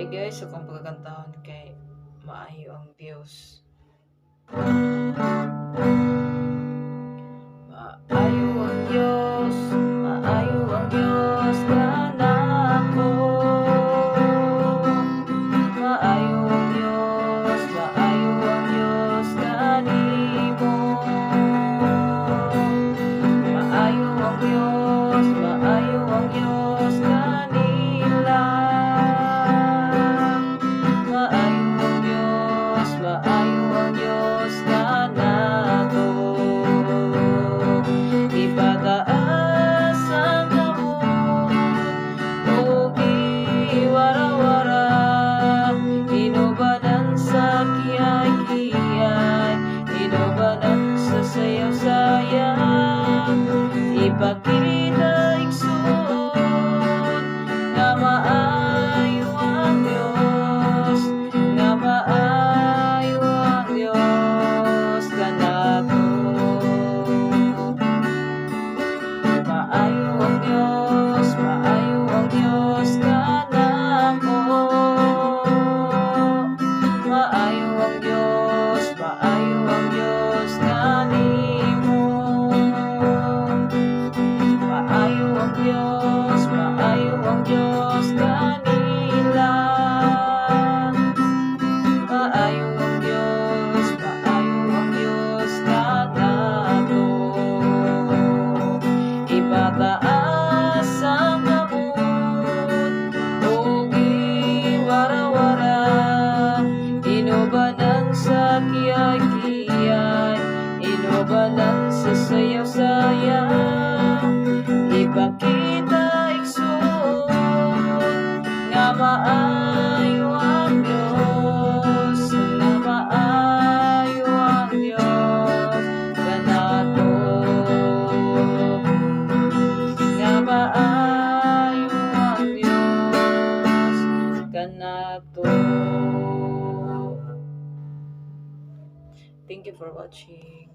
Hi guys, akong pagkakantahon kay Maayo ang Diyos. Maayo ang Diyos, maayo ang Diyos kanako. Maayo ang Diyos, maayo ang Diyos kanimo. Maayo ang Diyos, maayo ang Diyos kanila. Maayo ang Diyos, maayo ang Diyos kanako. Ipataas ang kamot o giwara-wara, inubanan sa kiyay-kiyay, inubanan sa sayaw-sayaw. Ipakita igsoon nga maayo ang Diyos, nga maayo ang Diyos kanako. Maayo ang Diyos, maayo ang Diyos kanako. Maayo ang Diyos, maayo ang Diyos kanimo. Maayo ang Diyos, maayo ang Diyos kanila. Maayo ang Diyos, maayo ang Diyos kanako. Ipataas ang kamot o giwara-wara, inubanan sa kiyay-kiyay, inubanan sa sayaw-sayaw. Ipakita igsoon nga maayo ang Diyos, nga maayo ang Diyos kanako. Nga maayo ang Diyos kanako. Thank you for watching.